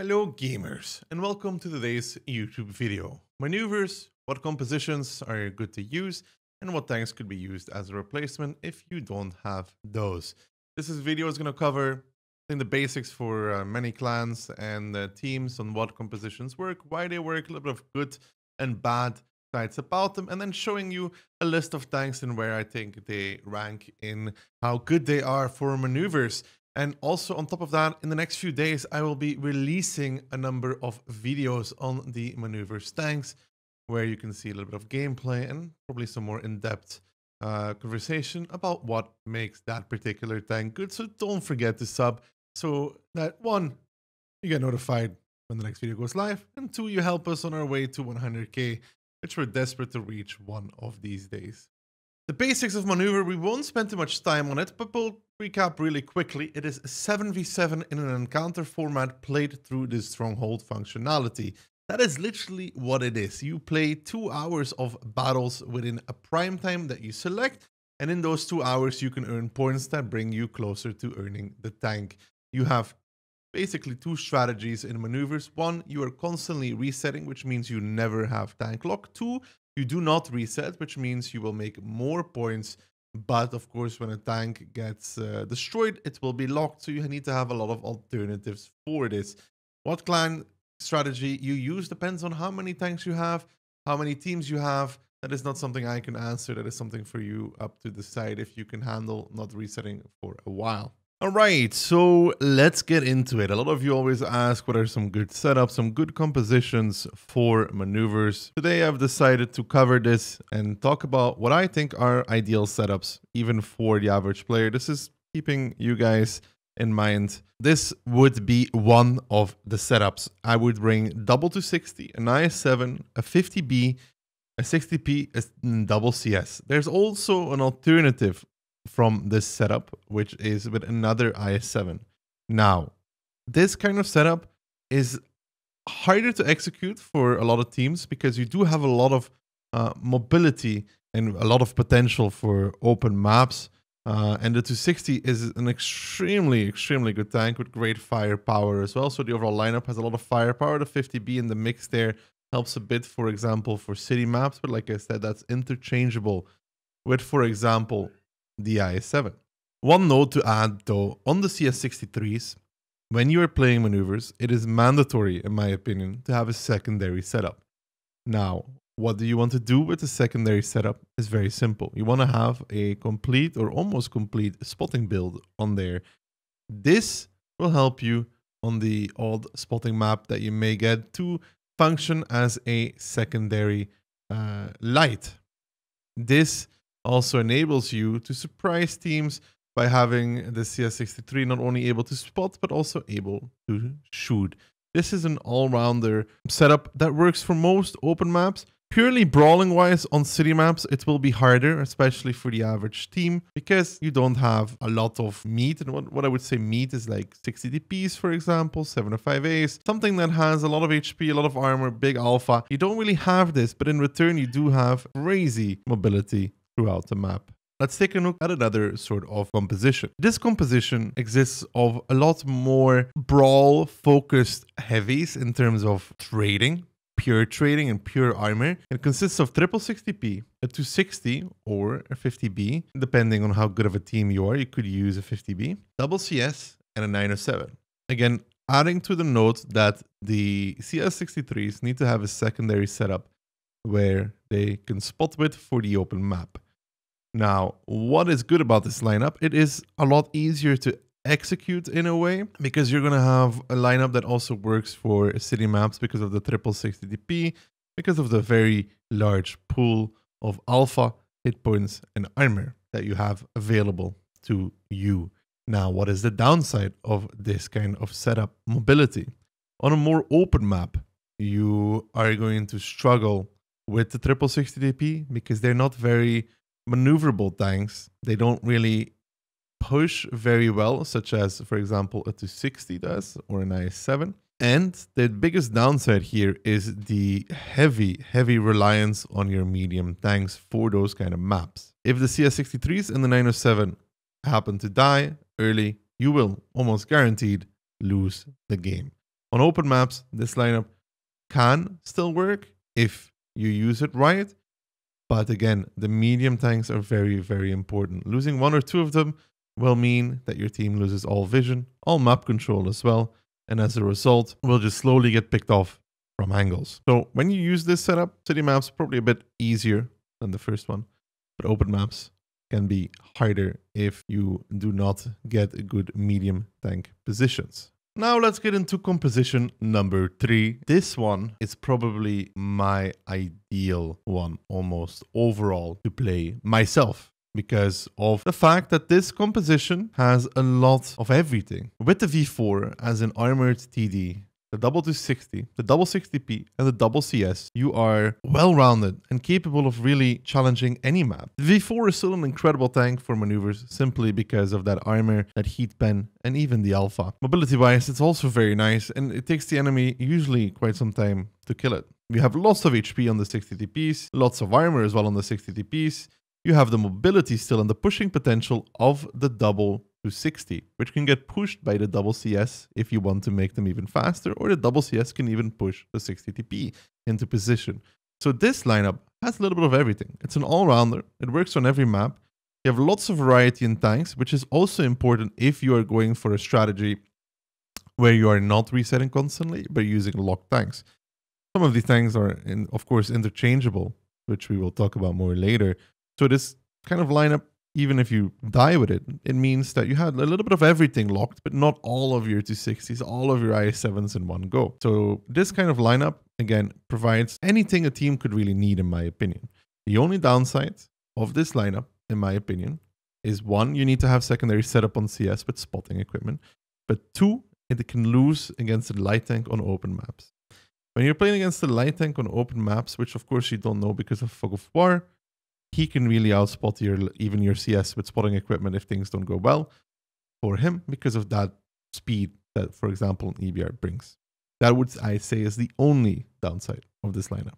Hello gamers, and welcome to today's YouTube video. Maneuvers, what compositions are good to use, and what tanks could be used as a replacement if you don't have those. This video is going to cover the basics for many clans and teams on what compositions work, why they work, a little bit of good and bad sides about them, and then showing you a list of tanks and where I think they rank in how good they are for maneuvers. And also on top of that, in the next few days, I will be releasing a number of videos on the maneuvers tanks, where you can see a little bit of gameplay and probably some more in-depth conversation about what makes that particular tank good. So don't forget to sub so that 1, you get notified when the next video goes live, and 2, you help us on our way to 100k, which we're desperate to reach one of these days. The basics of maneuver, we won't spend too much time on it, but we'll recap really quickly. It is a 7v7 in an encounter format played through the stronghold functionality. That is literally what it is. You play 2 hours of battles within a prime time that you select, and in those 2 hours you can earn points that bring you closer to earning the tank. You have basically 2 strategies in maneuvers. 1, you are constantly resetting, which means you never have tank lock. 2, you do not reset, which means you will make more points. But of course, when a tank gets destroyed, it will be locked. So you need to have a lot of alternatives for this. What clan strategy you use depends on how many tanks you have, how many teams you have. That is not something I can answer. That is something for you up to decide if you can handle not resetting for a while. Alright, so let's get into it. A lot of you always ask what are some good setups, some good compositions for maneuvers. Today I've decided to cover this and talk about what I think are ideal setups, even for the average player. This is keeping you guys in mind. This would be one of the setups. I would bring double to 60, an IS-7, a 50B, a 60P, a double CS. There's also an alternative from this setup, which is with another IS-7. Now, this kind of setup is harder to execute for a lot of teams because you do have a lot of mobility and a lot of potential for open maps. And the 260 is an extremely good tank with great firepower as well. So the overall lineup has a lot of firepower. The 50B in the mix there helps a bit, for example, for city maps. But like I said, that's interchangeable with, for example, the IS-7. One note to add though, on the CS63s, when you are playing maneuvers, it is mandatory, in my opinion, to have a secondary setup. Now, what do you want to do with the secondary setup is very simple. You want to have a complete or almost complete spotting build on there. This will help you on the odd spotting map that you may get to function as a secondary light. This also enables you to surprise teams by having the CS63 not only able to spot, but also able to shoot. This is an all-rounder setup that works for most open maps. Purely brawling-wise on city maps, it will be harder, especially for the average team, because you don't have a lot of meat. And what I would say meat is like 60 DPs, for example, 705As, something that has a lot of HP, a lot of armor, big alpha. You don't really have this, but in return, you do have crazy mobility throughout the map. Let's take a look at another sort of composition. This composition exists of a lot more brawl-focused heavies in terms of trading, pure trading and pure armor. It consists of triple 60p, a 260 or a 50B, depending on how good of a team you are. You could use a 50B, double CS, and a 907. Again, adding to the note that the CS63s need to have a secondary setup where they can spot with for the open map. Now, what is good about this lineup? It is a lot easier to execute in a way because you're going to have a lineup that also works for city maps because of the triple 60 DP, because of the very large pool of alpha, hit points, and armor that you have available to you. Now, what is the downside of this kind of setup? Mobility. On a more open map, you are going to struggle with the triple 60 DP because they're not very maneuverable tanks. They don't really push very well, such as, for example, a 260 does or an IS-7. And the biggest downside here is the heavy reliance on your medium tanks for those kind of maps. If the CS63s and the 907 happen to die early, you will almost guaranteed lose the game. On open maps, this lineup can still work if you use it right. But again, the medium tanks are very, very important. Losing one or two of them will mean that your team loses all vision, all map control as well. And as a result, will just slowly get picked off from angles. So when you use this setup, city maps probably a bit easier than the first one. But open maps can be harder if you do not get good medium tank positions. Now let's get into composition number 3. This one is probably my ideal one almost overall to play myself because of the fact that this composition has a lot of everything. With the V4 as an armored TD, the double 260, the double 60p, and the double CS, you are well-rounded and capable of really challenging any map. The V4 is still an incredible tank for maneuvers simply because of that armor, that heat pen, and even the alpha. Mobility-wise, it's also very nice, and it takes the enemy usually quite some time to kill it. You have lots of HP on the 60 TPs, lots of armor as well on the 60 TPs. You have the mobility still and the pushing potential of the double 260, which can get pushed by the double CS if you want to make them even faster, or the double CS can even push the 60 TP into position. So this lineup has a little bit of everything. It's an all-rounder. It works on every map. You have lots of variety in tanks, which is also important if you are going for a strategy where you are not resetting constantly, but using locked tanks. Some of these tanks are, of course, interchangeable, which we will talk about more later. So this kind of lineup, even if you die with it, it means that you had a little bit of everything locked, but not all of your 260s, all of your IS7s in one go. So this kind of lineup, again, provides anything a team could really need, in my opinion. The only downside of this lineup, in my opinion, is 1, you need to have secondary setup on CS with spotting equipment, but 2, it can lose against a light tank on open maps. When you're playing against a light tank on open maps, which of course you don't know because of Fog of War, he can really outspot even your CS with spotting equipment if things don't go well for him because of that speed that, for example, an EBR brings. That would, I say, is the only downside of this lineup.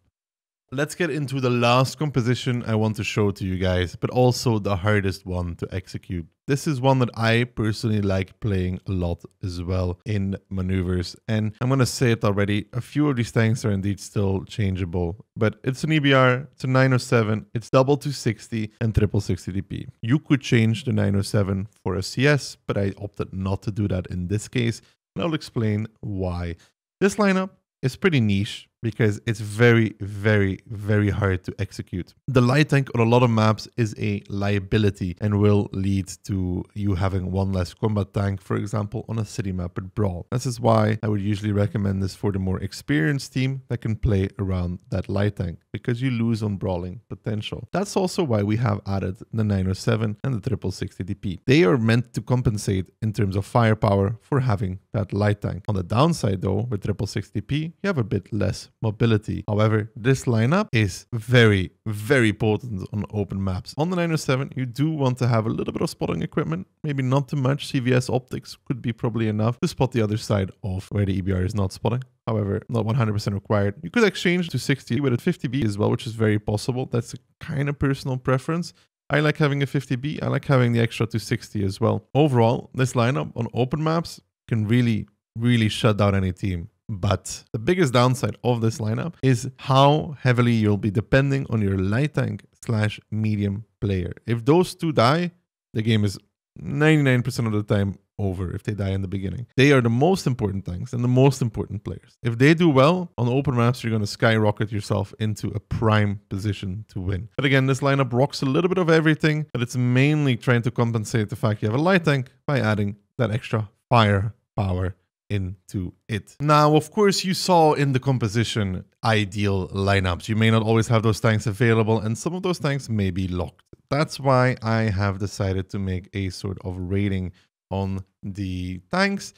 Let's get into the last composition I want to show to you guys, but also the hardest one to execute. This is one that I personally like playing a lot as well in maneuvers. And I'm going to say it already, a few of these tanks are indeed still changeable, but it's an EBR, it's a 907, it's double 260 and triple 60 DP. You could change the 907 for a CS, but I opted not to do that in this case, and I'll explain why. This lineup is pretty niche because it's very, very, very hard to execute. The light tank on a lot of maps is a liability and will lead to you having one less combat tank, for example, on a city map with Brawl. This is why I would usually recommend this for the more experienced team that can play around that light tank, because you lose on brawling potential. That's also why we have added the 907 and the triple 60 DP. They are meant to compensate in terms of firepower for having that light tank. On the downside though, with triple 60 DP, you have a bit less mobility. However, this lineup is very, very potent on open maps. On the 907, you do want to have a little bit of spotting equipment, maybe not too much. CVS optics could be probably enough to spot the other side of where the EBR is not spotting. However, not 100% required. You could exchange to 60 with a 50B as well, which is very possible. That's a kind of personal preference. I like having a 50B. I like having the extra 260 as well. Overall, this lineup on open maps can really, really shut down any team. But the biggest downside of this lineup is how heavily you'll be depending on your light tank / medium player. If those two die, the game is 99% of the time over if they die in the beginning. They are the most important tanks and the most important players. If they do well on open maps, you're going to skyrocket yourself into a prime position to win. But again, this lineup rocks a little bit of everything, but it's mainly trying to compensate the fact you have a light tank by adding that extra firepower into it. Now, of course, you saw in the composition ideal lineups. You may not always have those tanks available, and some of those tanks may be locked. That's why I have decided to make a sort of rating on the tanks,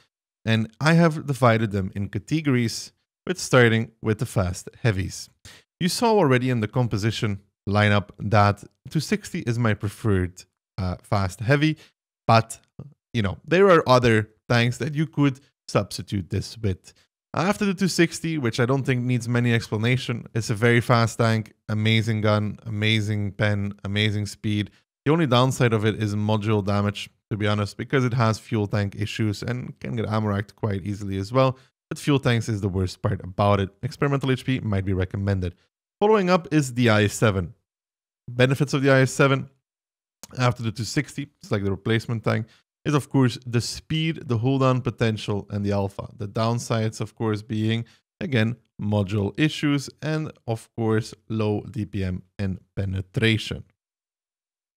and I have divided them in categories, with starting with the fast heavies. You saw already in the composition lineup that 260 is my preferred fast heavy, but you know, there are other tanks that you could substitute this with. After the 260, which I don't think needs many explanation, it's a very fast tank, amazing gun, amazing pen, amazing speed. The only downside of it is module damage, to be honest, because it has fuel tank issues and can get ammo racked quite easily as well. but fuel tanks is the worst part about it. Experimental HP might be recommended. Following up is the i7. Benefits of the i7 after the 260, it's like the replacement tank, is of course the speed, the hold-on potential, and the alpha. The downsides, of course, being, again, module issues and, of course, low DPM and penetration.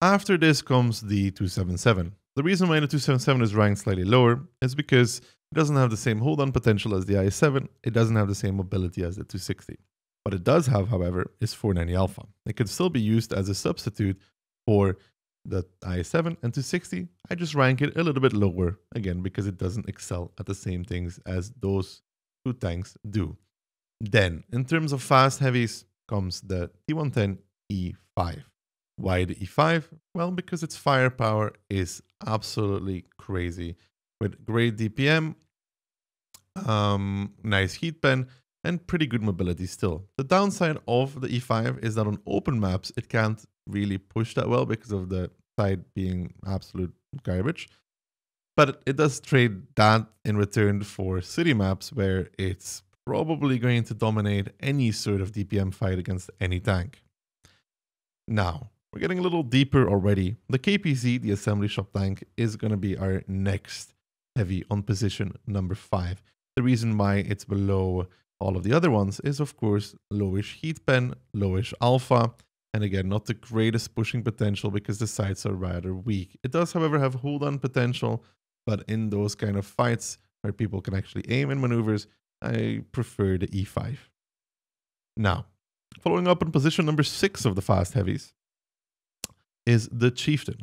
After this comes the 277. The reason why the 277 is ranked slightly lower is because it doesn't have the same hold-on potential as the i7. It doesn't have the same mobility as the 260. What it does have, however, is 490 alpha. It could still be used as a substitute for the i7 and 260. I just rank it a little bit lower, again, because it doesn't excel at the same things as those two tanks do. Then, in terms of fast heavies, comes the T110 E5. Why the E5? Well, because its firepower is absolutely crazy. With great DPM, nice heat pen, and pretty good mobility still. The downside of the E5 is that on open maps, it can't really push that well because of the side being absolute garbage. But it does trade that in return for city maps where it's probably going to dominate any sort of DPM fight against any tank. Now, we're getting a little deeper already. The KPZ, the assembly shop tank, is going to be our next heavy on position number 5. The reason why it's below all of the other ones is, of course, lowish heat pen, lowish alpha, and again, not the greatest pushing potential because the sides are rather weak. It does, however, have hold-on potential, but in those kind of fights where people can actually aim in maneuvers, I prefer the E5. Now, following up on position number 6 of the fast heavies is the Chieftain.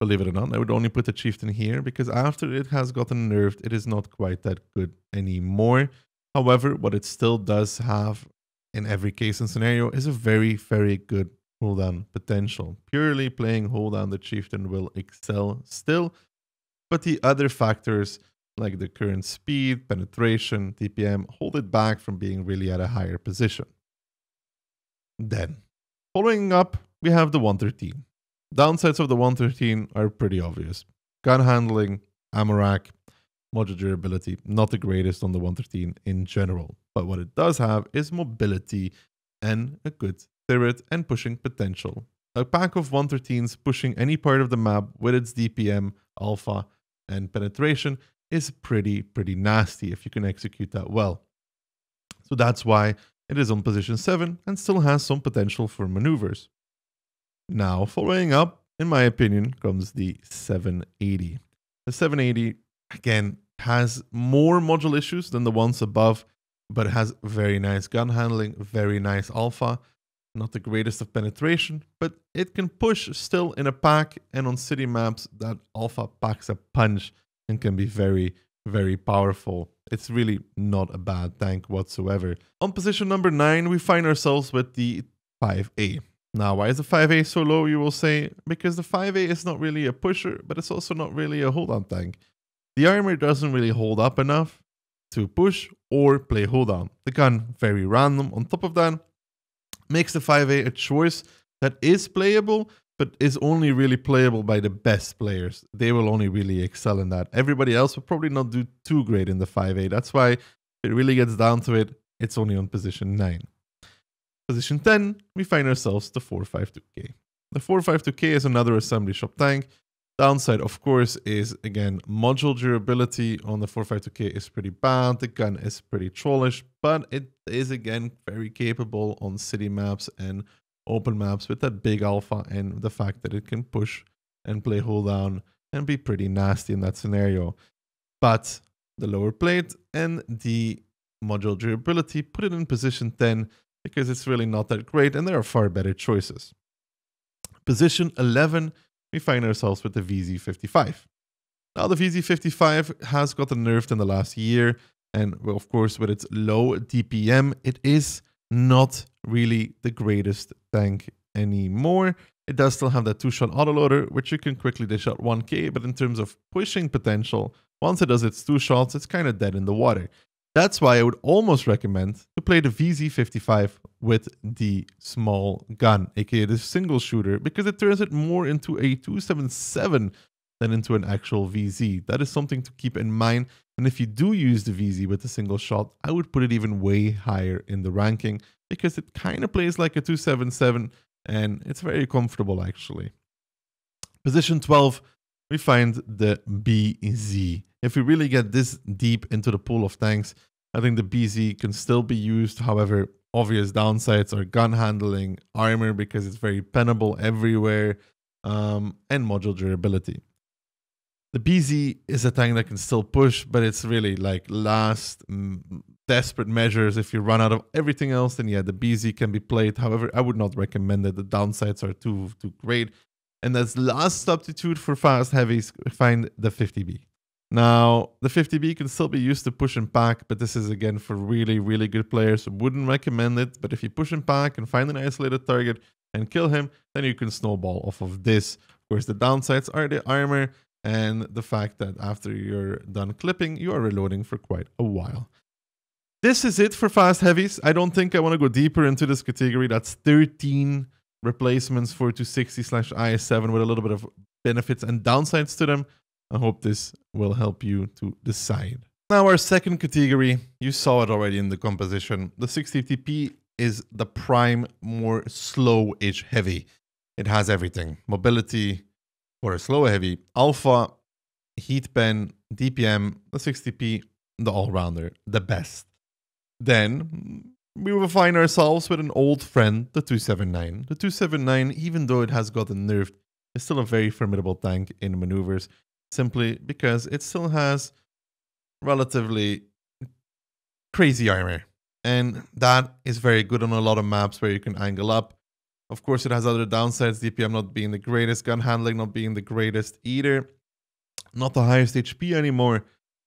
Believe it or not, I would only put the Chieftain here because after it has gotten nerfed, it is not quite that good anymore. However, what it still does have in every case and scenario is a very, very good hold-on potential. Purely playing hold-on, the Chieftain will excel still, but the other factors like the current speed, penetration, DPM hold it back from being really at a higher position. Then, following up, we have the 113. Downsides of the 113 are pretty obvious. Gun handling, ammo rack, module durability, not the greatest on the 113 in general. But what it does have is mobility and a good turret and pushing potential. A pack of 113s pushing any part of the map with its DPM, alpha, and penetration is pretty nasty if you can execute that well. So that's why it is on position 7 and still has some potential for maneuvers. Now, following up, in my opinion, comes the 780. The 780, again, has more module issues than the ones above, but it has very nice gun handling, very nice alpha, not the greatest of penetration, but it can push still in a pack, and on city maps, that alpha packs a punch and can be very, very powerful. It's really not a bad tank whatsoever. On position number 9, we find ourselves with the 5A. Now, why is the 5A so low, you will say? Because the 5A is not really a pusher, but it's also not really a hold-on tank. The armor doesn't really hold up enough to push or play hold-on. The gun, very random. On top of that, makes the 5A a choice that is playable, but is only really playable by the best players. They will only really excel in that. Everybody else will probably not do too great in the 5A. That's why if it really gets down to it, it's only on position 9. Position 10, we find ourselves the 452K. The 452K is another assembly shop tank. Downside, of course, is, again, module durability on the 452K is pretty bad. The gun is pretty trollish, but it is, again, very capable on city maps and open maps with that big alpha and the fact that it can push and play hold down and be pretty nasty in that scenario. But the lower plate and the module durability put it in position 10 because it's really not that great and there are far better choices. Position 11, we find ourselves with the VZ55. Now the VZ55 has gotten nerfed in the last year, and well, of course with its low DPM, it is not really the greatest tank anymore. It does still have that 2-shot autoloader, which you can quickly dish out 1k, but in terms of pushing potential, once it does its 2 shots, it's kind of dead in the water. That's why I would almost recommend to play the VZ55 with the small gun, aka the single shooter, because it turns it more into a 277 than into an actual VZ. That is something to keep in mind. And if you do use the VZ with a single shot, I would put it even way higher in the ranking because it kind of plays like a 277 and it's very comfortable actually. Position 12, we find the BZ. If we really get this deep into the pool of tanks, I think the BZ can still be used. However, obvious downsides are gun handling, armor because it's very pennable everywhere, and module durability. The BZ is a tank that can still push, but it's really like last desperate measures. If you run out of everything else, then yeah, the BZ can be played. However, I would not recommend it. The downsides are too great. And as last substitute for fast heavies, find the 50B. Now, the 50B can still be used to push and pack, but this is again for really, really good players. Wouldn't recommend it, but if you push and pack and find an isolated target and kill him, then you can snowball off of this. Of course, the downsides are the armor and the fact that after you're done clipping, you are reloading for quite a while. This is it for fast heavies. I don't think I want to go deeper into this category. That's 13 replacements for 260/IS7 with a little bit of benefits and downsides to them. I hope this will help you to decide. Now our second category, you saw it already in the composition. The 650p is the prime, more slow-ish heavy. It has everything. Mobility for a slow heavy, alpha, heat pen, DPM, the 60p, the all-rounder, the best. Then we will find ourselves with an old friend, the 279. The 279, even though it has gotten nerfed, is still a very formidable tank in maneuvers, simply because it still has relatively crazy armor. And that is very good on a lot of maps where you can angle up. Of course, it has other downsides, DPM not being the greatest, gun handling not being the greatest either. Not the highest HP anymore,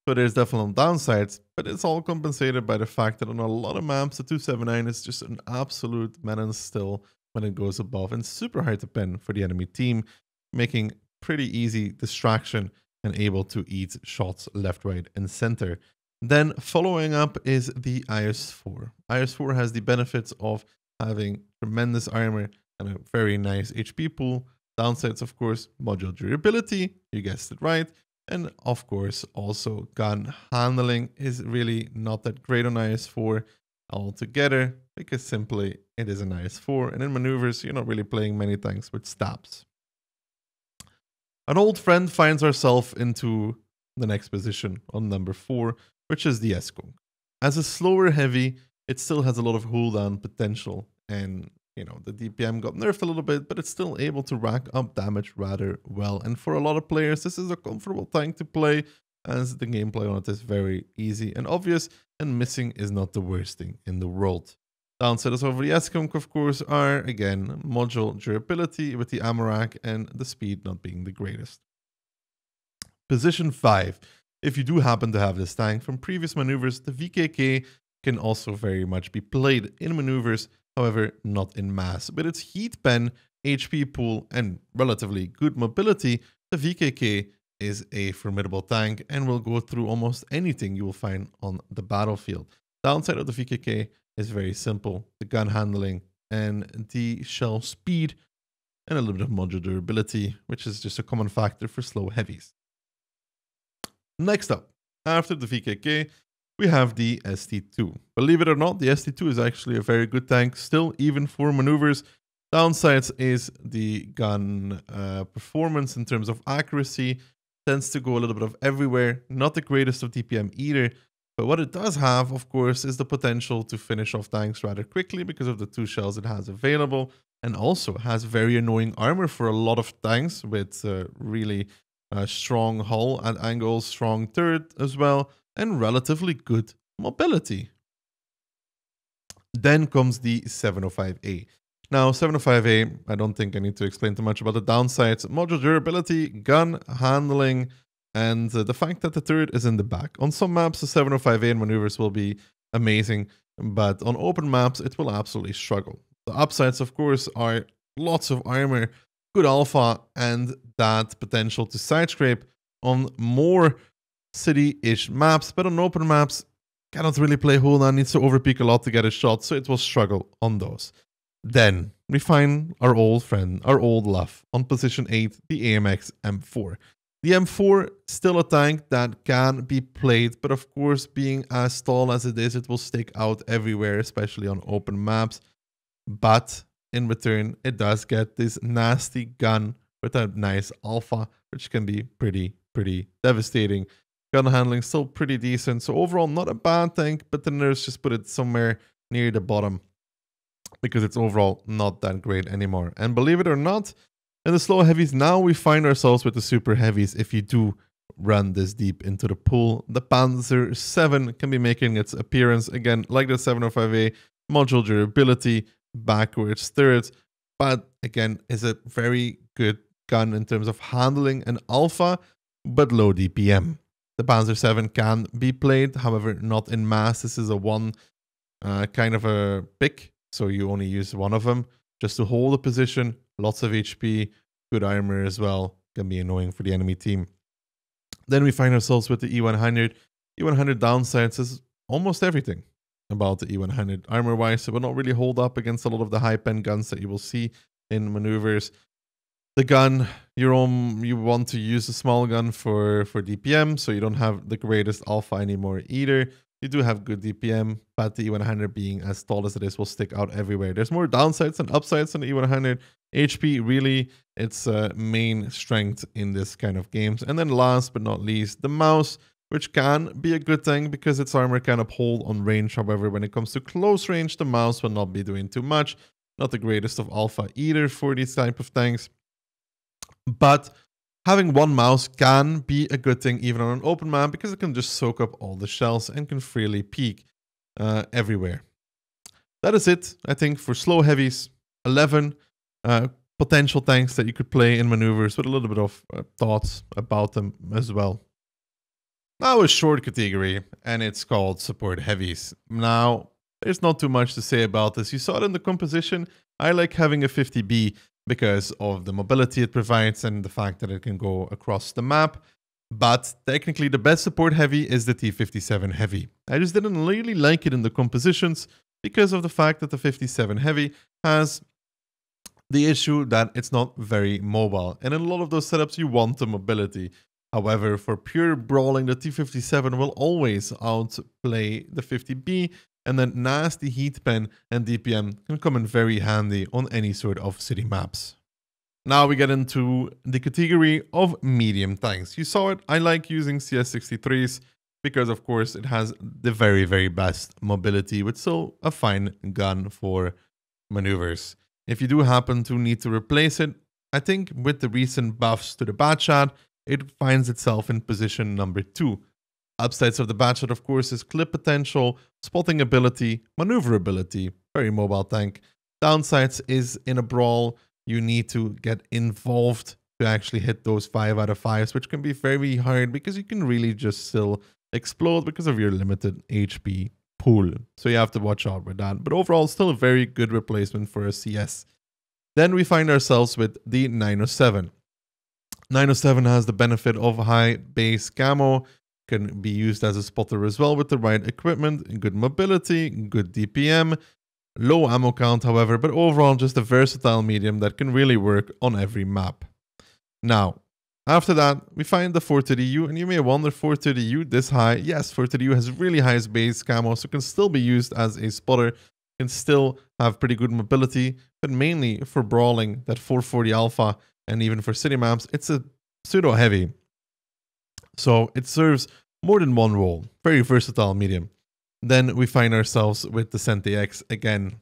so there's definitely downsides, but it's all compensated by the fact that on a lot of maps, the 279 is just an absolute menace still when it goes above and super hard to pen for the enemy team, making pretty easy distraction and able to eat shots left, right, and center. Then following up is the IS-4. IS-4 has the benefits of having tremendous armor and a very nice HP pool. Downsides, of course, module durability, you guessed it right. And of course, also gun handling is really not that great on IS-4 altogether, because simply it is an IS-4, and in maneuvers, you're not really playing many tanks with stabs. An old friend finds ourselves into the next position on number 4, which is the Eskong. As a slower heavy, it still has a lot of cooldown potential, and the DPM got nerfed a little bit, but it's still able to rack up damage rather well. And for a lot of players, this is a comfortable tank to play, as the gameplay on it is very easy and obvious, and missing is not the worst thing in the world. Downsides over the Eskong, of course, are, again, module durability with the ammo rack and the speed not being the greatest. Position 5. If you do happen to have this tank from previous maneuvers, the VKK can also very much be played in maneuvers, however, not in mass. With its heat pen, HP pool, and relatively good mobility, the VKK is a formidable tank and will go through almost anything you will find on the battlefield. Downside of the VKK is very simple: the gun handling and the shell speed, and a little bit of module durability, which is just a common factor for slow heavies. Next up, after the VKK, we have the ST2. Believe it or not, the ST2 is actually a very good tank still, even for maneuvers. Downsides is the gun performance in terms of accuracy. Tends to go a little bit of everywhere. Not the greatest of DPM either. But what it does have, of course, is the potential to finish off tanks rather quickly because of the 2 shells it has available. And also has very annoying armor for a lot of tanks with really strong hull at angles, strong turret as well, and relatively good mobility. Then comes the 705A. Now, 705A, I don't think I need to explain too much about the downsides. Module durability, gun handling, and the fact that the turret is in the back. On some maps, the 705A in maneuvers will be amazing, but on open maps, it will absolutely struggle. The upsides, of course, are lots of armor, good alpha, and that potential to side scrape on more city-ish maps, but on open maps, cannot really play Hulna, needs to overpeak a lot to get a shot, so it will struggle on those. Then we find our old friend, our old love, on position 8, the AMX M4. The M4, still a tank that can be played, but of course, being as tall as it is, it will stick out everywhere, especially on open maps. But in return, it does get this nasty gun with a nice alpha, which can be pretty devastating. Gun handling still pretty decent, so overall not a bad tank, but the nerfs just put it somewhere near the bottom because it's overall not that great anymore. And believe it or not, in the slow heavies, now we find ourselves with the super heavies if you do run this deep into the pool. The Panzer 7 can be making its appearance again, like the 705A, module durability, backwards turret, but again is a very good gun in terms of handling and alpha, but low DPM. The Panzer 7 can be played, however not in mass. This is a one kind of a pick, so you only use one of them just to hold a position. Lots of HP, good armor as well, can be annoying for the enemy team. Then we find ourselves with the E100. E100 downsides is almost everything about the E100 armor-wise. It will not really hold up against a lot of the high-pen guns that you will see in maneuvers. The gun, you want to use a small gun for DPM, so you don't have the greatest alpha anymore either. You do have good DPM, but the E100 being as tall as it is will stick out everywhere. There's more downsides and upsides on the E100. HP really its main strength in this kind of games. And then last but not least, the mouse, which can be a good thing because its armor can uphold on range. However, when it comes to close range, the mouse will not be doing too much. Not the greatest of alpha either for these type of tanks. But having one mouse can be a good thing even on an open map because it can just soak up all the shells and can freely peek everywhere. That is it, I think, for slow heavies. 11 potential tanks that you could play in maneuvers with a little bit of thoughts about them as well. Now a short category, and it's called support heavies. Now, there's not too much to say about this. You saw it in the composition. I like having a 50B because of the mobility it provides and the fact that it can go across the map. But technically the best support heavy is the T57 heavy. I just didn't really like it in the compositions because of the fact that the 57 heavy has the issue that it's not very mobile. And in a lot of those setups you want the mobility. However, for pure brawling, the T57 will always outplay the 50B, and then nasty heat pen and DPM can come in very handy on any sort of city maps. Now we get into the category of medium tanks. You saw it, I like using CS63s because of course it has the very best mobility with still a fine gun for maneuvers. If you do happen to need to replace it, I think with the recent buffs to the Batchat, it finds itself in position number 2. Upsides of the Batchat, of course, is clip potential, spotting ability, maneuverability, very mobile tank. Downsides is in a brawl, you need to get involved to actually hit those 5 out of 5s, which can be very hard because you can really just still explode because of your limited HP pool. So you have to watch out with that. But overall, still a very good replacement for a CS. Then we find ourselves with the 907. 907 has the benefit of high base camo, can be used as a spotter as well with the right equipment, good mobility, good DPM, low ammo count however, but overall just a versatile medium that can really work on every map. Now, after that, we find the 430U, and you may wonder, 430U this high? Yes, 430U has really high base camo, so can still be used as a spotter, can still have pretty good mobility, but mainly for brawling, that 440 alpha, and even for city maps, it's a pseudo heavy. So it serves more than one role. Very versatile medium. Then we find ourselves with the Senti X. Again,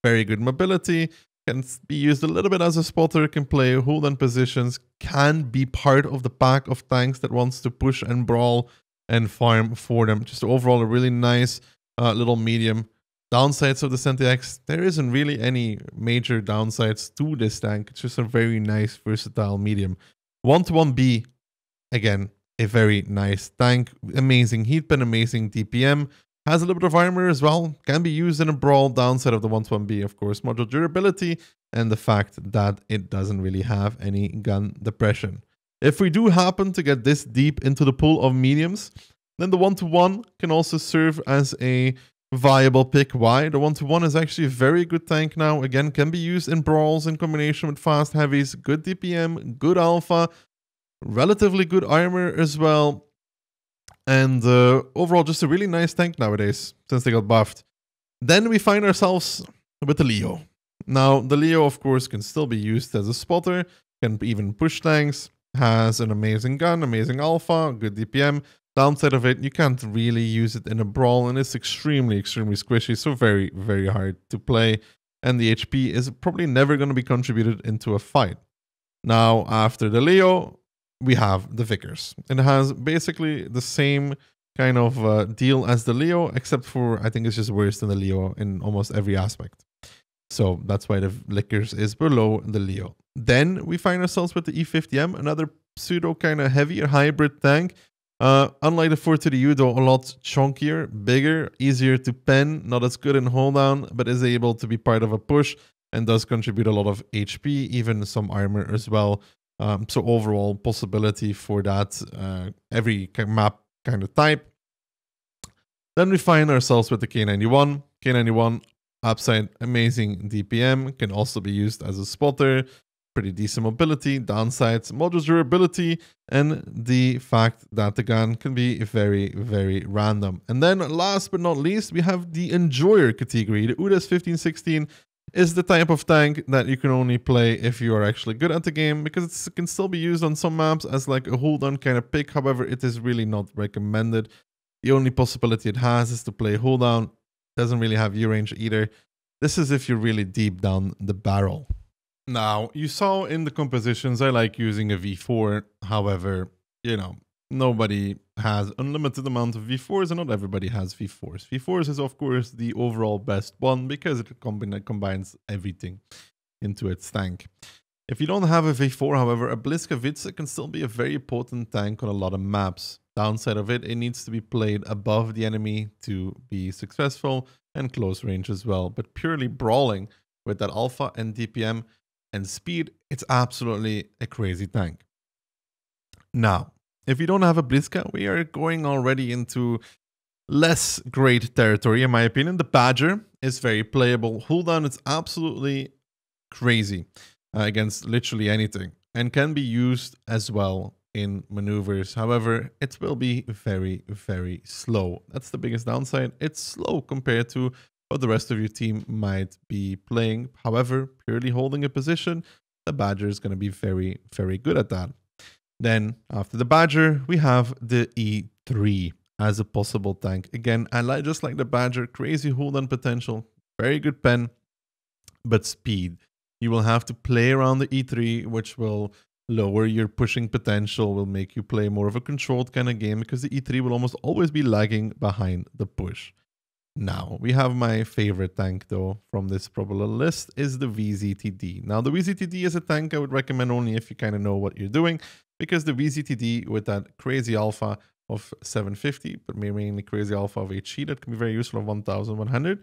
very good mobility. Can be used a little bit as a spotter. Can play hold on positions. Can be part of the pack of tanks that wants to push and brawl and farm for them. Just overall a really nice little medium. Downsides of the Senti X. There isn't really any major downsides to this tank. It's just a very nice versatile medium. 1-1B. Again, a very nice tank, amazing heat pen, amazing DPM, has a little bit of armor as well, can be used in a brawl. Downside of the 1-1B, of course, module durability, and the fact that it doesn't really have any gun depression. If we do happen to get this deep into the pool of mediums, then the 1-1 can also serve as a viable pick. Why? The 1-1 is actually a very good tank now. Again, can be used in brawls in combination with fast heavies, good DPM, good alpha, relatively good armor as well. And overall, just a really nice tank nowadays since they got buffed. Then we find ourselves with the Leo. Now, the Leo, of course, can still be used as a spotter, can even push tanks, has an amazing gun, amazing alpha, good DPM. Downside of it, you can't really use it in a brawl, and it's extremely squishy, so very, very hard to play. And the HP is probably never going to be contributed into a fight. Now, after the Leo, we have the Vickers. It has basically the same kind of deal as the Leo, except for I think it's just worse than the Leo in almost every aspect. So that's why the Vickers is below the Leo. Then we find ourselves with the E50M, another pseudo kind of heavier hybrid tank. Unlike the 430U, though, a lot chunkier, bigger, easier to pen, not as good in hold down, but is able to be part of a push and does contribute a lot of HP, even some armor as well. So overall possibility for that every map kind of type. Then we find ourselves with the K91. K91 upside amazing DPM, can also be used as a spotter. Pretty decent mobility, downsides, module durability, and the fact that the gun can be very, very random. And then last but not least, we have the enjoyer category. The UDAS 1516 is the type of tank that you can only play if you are actually good at the game, because it can still be used on some maps as like a hold on kind of pick. However, it is really not recommended. The only possibility it has is to play hold down. Doesn't really have U-range either. This is if you're really deep down the barrel. Now, you saw in the compositions, I like using a V4. However, you know, nobody has unlimited amount of V4s and not everybody has V4s. V4s is, of course, the overall best one because it combines everything into its tank. If you don't have a V4, however, a Bliskavica can still be a very potent tank on a lot of maps. Downside of it, it needs to be played above the enemy to be successful and close range as well. But purely brawling with that alpha and DPM and speed, it's absolutely a crazy tank. Now, if you don't have a Bliska, we are going already into less great territory, in my opinion. The Badger is very playable. Hold down, it's absolutely crazy against literally anything and can be used as well in maneuvers. However, it will be very, very slow. That's the biggest downside. It's slow compared to what the rest of your team might be playing. However, purely holding a position, the Badger is going to be very, very good at that. Then after the Badger, we have the E3 as a possible tank. Again, I just like the Badger, crazy hold on potential, very good pen, but speed. You will have to play around the E3, which will lower your pushing potential, will make you play more of a controlled kind of game because the E3 will almost always be lagging behind the push. Now, we have my favorite tank, though, from this probable list is the VZTD. Now, the VZTD is a tank I would recommend only if you kind of know what you're doing, because the VZTD with that crazy alpha of 750, but mainly crazy alpha of HE that can be very useful of 1100,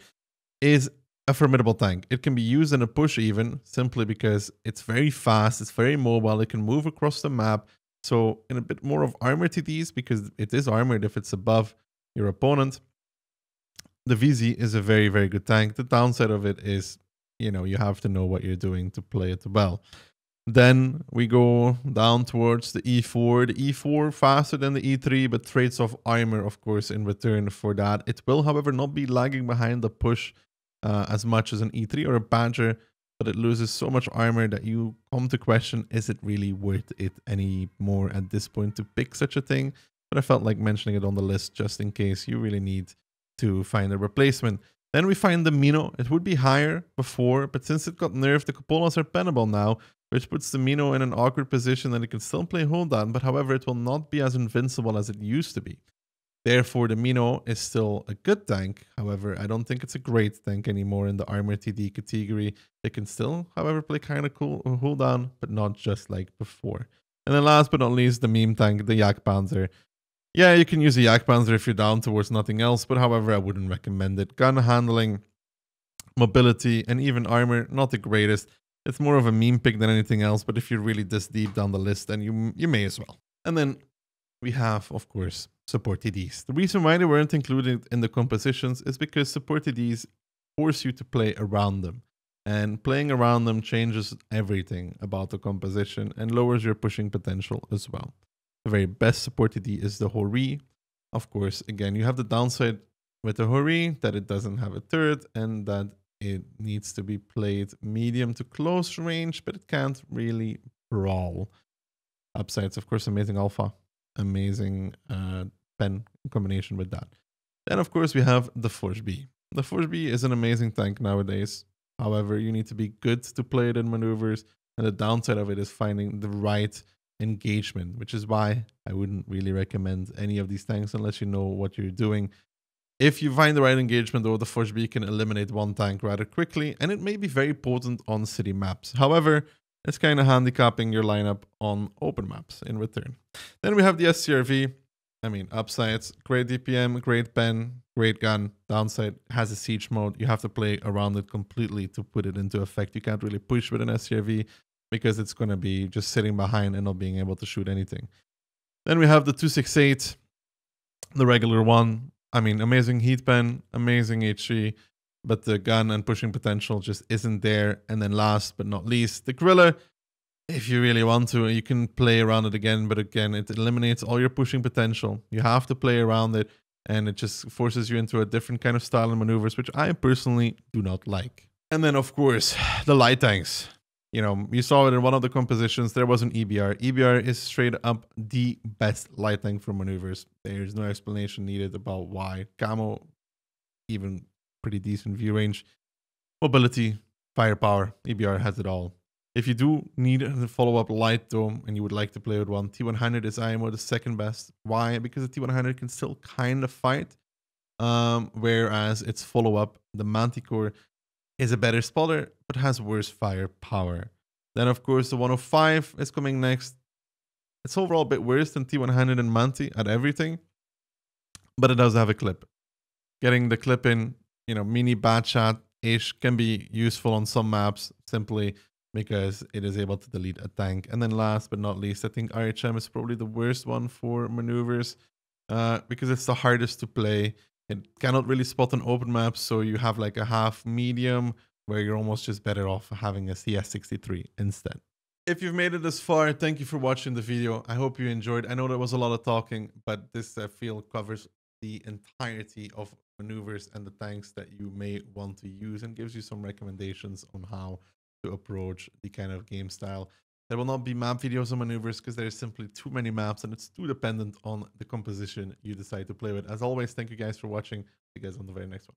is a formidable tank. It can be used in a push even, simply because it's very fast, it's very mobile, it can move across the map. So in a bit more of armor TDs, because it is armored if it's above your opponent, the VZ is a very, very good tank. The downside of it is, you know, you have to know what you're doing to play it well. Then we go down towards the E4. The E4 faster than the E3, but trades off armor, of course, in return for that. It will, however, not be lagging behind the push as much as an E3 or a Badger, but it loses so much armor that you come to question, is it really worth it anymore at this point to pick such a thing? But I felt like mentioning it on the list just in case you really need to find a replacement. Then we find the Mino. It would be higher before, but since it got nerfed, the Cupolas are pennable now, which puts the Mino in an awkward position that it can still play hold down, but however, it will not be as invincible as it used to be. Therefore, the Mino is still a good tank. However, I don't think it's a great tank anymore in the armor TD category. It can still, however, play kind of cool hold down, but not just like before. And then last but not least, the meme tank, the Yak Panzer. Yeah, you can use a Yak Panzer if you're down towards nothing else, but however, I wouldn't recommend it. Gun handling, mobility, and even armor, not the greatest. It's more of a meme pick than anything else, but if you're really this deep down the list, then you may as well. And then we have, of course, support TDs. The reason why they weren't included in the compositions is because support TDs force you to play around them. And playing around them changes everything about the composition and lowers your pushing potential as well. The very best support TD is the Hori. Of course, again, you have the downside with the Hori that it doesn't have a turret and that it needs to be played medium to close range, but it can't really brawl. Upsides, of course, amazing alpha, amazing pen in combination with that. Then, of course, we have the Forge B. The Forge B is an amazing tank nowadays. However, you need to be good to play it in maneuvers, and the downside of it is finding the right engagement, which is why I wouldn't really recommend any of these tanks unless you know what you're doing. If you find the right engagement, though, the Forge B can eliminate one tank rather quickly, and it may be very potent on city maps. However, it's kind of handicapping your lineup on open maps in return. Then we have the SCRV. I mean, upsides, great DPM, great pen, great gun. Downside, has a siege mode. You have to play around it completely to put it into effect. You can't really push with an SCRV because it's going to be just sitting behind and not being able to shoot anything. Then we have the 268, the regular one. I mean, amazing heat pen, amazing HE, but the gun and pushing potential just isn't there. And then last but not least, the Gorilla. If you really want to, you can play around it again, but again, it eliminates all your pushing potential. You have to play around it, and it just forces you into a different kind of style and maneuvers, which I personally do not like. And then, of course, the light tanks. You know, you saw it in one of the compositions. There was an EBR. EBR is straight up the best light tank for maneuvers. There's no explanation needed about why. Camo, even pretty decent view range. Mobility, firepower, EBR has it all. If you do need a follow-up light though, and you would like to play with one, T100 is IMO the second best. Why? Because the T100 can still kind of fight, whereas its follow-up, the Manticore, is a better spotter, but has worse firepower. Then of course the 105 is coming next. It's overall a bit worse than T100 and Manti at everything, but it does have a clip. Getting the clip in, you know, mini bad shot-ish can be useful on some maps, simply because it is able to delete a tank. And then last but not least, I think RHM is probably the worst one for maneuvers because it's the hardest to play. It cannot really spot on open maps, so you have like a half medium where you're almost just better off having a CS63 instead. If you've made it this far, thank you for watching the video. I hope you enjoyed. I know there was a lot of talking, but this I feel covers the entirety of maneuvers and the tanks that you may want to use and gives you some recommendations on how to approach the kind of game style. There will not be map videos on maneuvers because there's simply too many maps and it's too dependent on the composition you decide to play with. As always, thank you guys for watching. See you guys on the very next one.